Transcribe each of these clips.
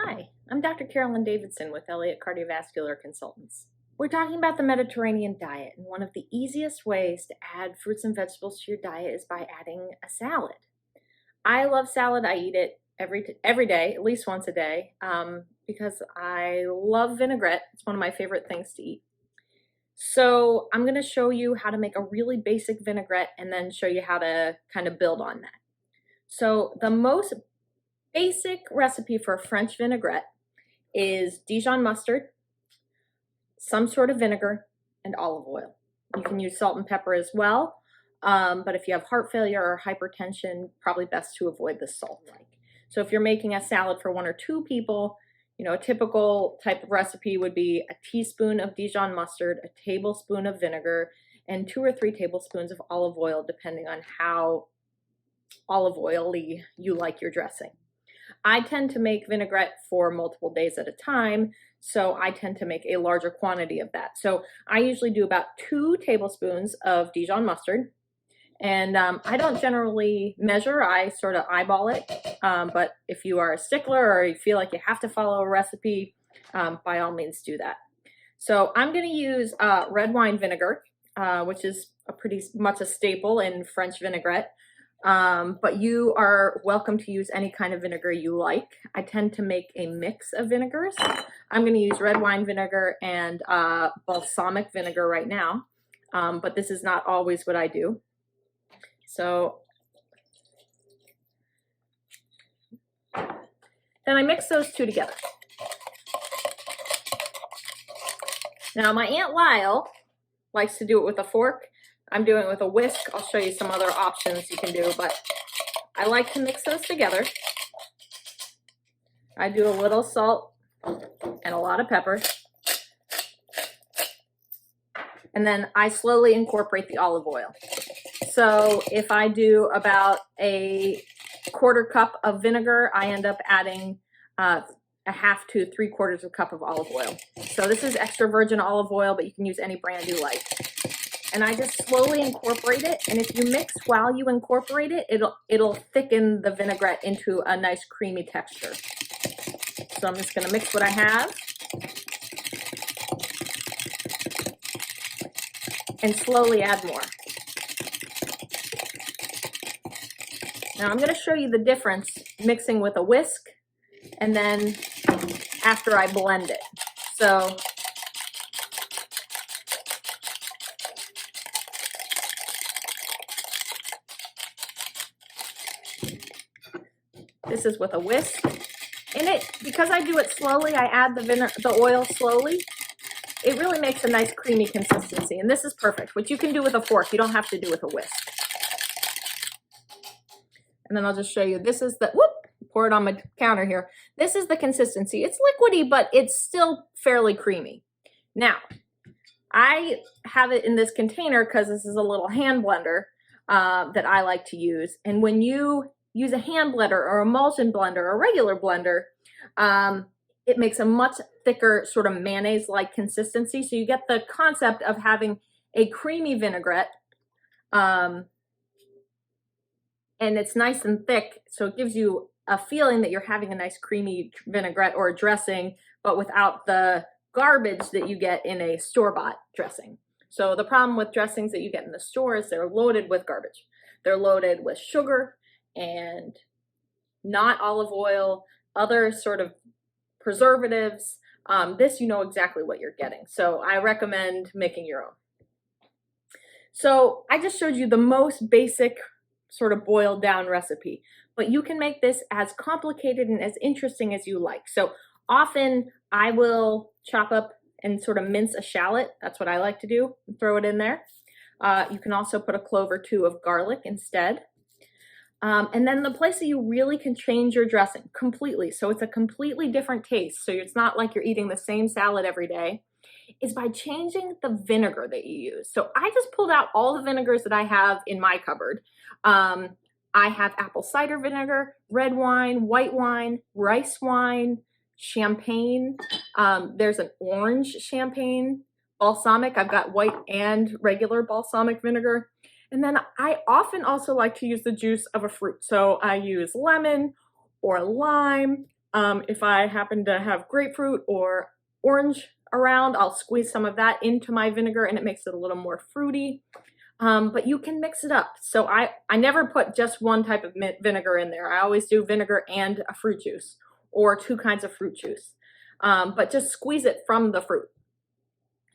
Hi, I'm Dr. Carolyn Davidson with Elliot Cardiovascular Consultants. We're talking about the Mediterranean diet, and one of the easiest ways to add fruits and vegetables to your diet is by adding a salad. I love salad. I eat it every day, at least once a day, because I love vinaigrette. It's one of my favorite things to eat. So I'm going to show you how to make a really basic vinaigrette and then show you how to kind of build on that. So the most basic recipe for a French vinaigrette is Dijon mustard, some sort of vinegar, and olive oil. You can use salt and pepper as well, but if you have heart failure or hypertension, probably best to avoid the salt. So if you're making a salad for 1 or 2 people, a typical type of recipe would be a teaspoon of Dijon mustard, a tablespoon of vinegar, and 2 or 3 tablespoons of olive oil, depending on how olive oily you like your dressing. I tend to make vinaigrette for multiple days at a time, so I tend to make a larger quantity of that. So I usually do about 2 tablespoons of Dijon mustard, and I don't generally measure, I sort of eyeball it, but if you are a stickler or you feel like you have to follow a recipe, by all means do that. So I'm going to use red wine vinegar, which is pretty much a staple in French vinaigrette. But you are welcome to use any kind of vinegar you like. I tend to make a mix of vinegars. I'm going to use red wine vinegar and balsamic vinegar right now, but this is not always what I do. So then I mix those two together. Now my Aunt Lyle likes to do it with a fork. I'm doing it with a whisk. I'll show you some other options you can do, but I like to mix those together. I do a little salt and a lot of pepper. And then I slowly incorporate the olive oil. So if I do about a 1/4 cup of vinegar, I end up adding a 1/2 to 3/4 cup of olive oil. So this is extra virgin olive oil, but you can use any brand you like. And I just slowly incorporate it. And if you mix while you incorporate it, it'll thicken the vinaigrette into a nice creamy texture. So I'm just going to mix what I have and slowly add more. Now I'm going to show you the difference mixing with a whisk and then after I blend it. So this is with a whisk. And because I do it slowly, I add the oil slowly, it really makes a nice creamy consistency. And this is perfect, which you can do with a fork. You don't have to do with a whisk. And then I'll just show you, this is the, pour it on my counter here. This is the consistency. It's liquidy, but it's still fairly creamy. Now, I have it in this container because this is a little hand blender that I like to use. And when you use a hand blender or emulsion blender or a regular blender, it makes a much thicker sort of mayonnaise-like consistency. So you get the concept of having a creamy vinaigrette, and it's nice and thick, so it gives you a feeling that you're having a nice creamy vinaigrette or a dressing, but without the garbage that you get in a store-bought dressing. So the problem with dressings that you get in the store is they're loaded with garbage. They're loaded with sugar and not olive oil, other sort of preservatives. This, you know exactly what you're getting. So I recommend making your own. So I just showed you the most basic sort of boiled down recipe, but you can make this as complicated and as interesting as you like. So often I will chop up and sort of mince a shallot. That's what I like to do, and throw it in there. You can also put a clove or 2 of garlic instead. And then the place that you really can change your dressing completely, so it's a completely different taste, so it's not like you're eating the same salad every day, is by changing the vinegar that you use. So I just pulled out all the vinegars that I have in my cupboard. I have apple cider vinegar, red wine, white wine, rice wine, champagne. There's an orange champagne, balsamic. I've got white and regular balsamic vinegar. And then I often also like to use the juice of a fruit. So I use lemon or lime If I happen to have grapefruit or orange around, I'll squeeze some of that into my vinegar and it makes it a little more fruity. But you can mix it up. So I never put just one type of vinegar in there. I always do vinegar and a fruit juice or two kinds of fruit juice. But just squeeze it from the fruit.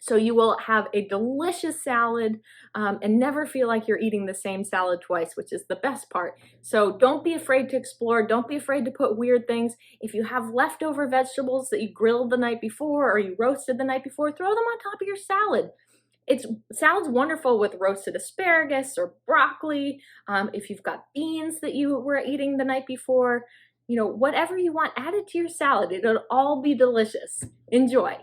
So you will have a delicious salad and never feel like you're eating the same salad twice, which is the best part. So don't be afraid to explore. Don't be afraid to put weird things. If you have leftover vegetables that you grilled the night before or you roasted the night before, throw them on top of your salad. Salad's wonderful with roasted asparagus or broccoli. If you've got beans that you were eating the night before, whatever you want, add it to your salad. It'll all be delicious. Enjoy.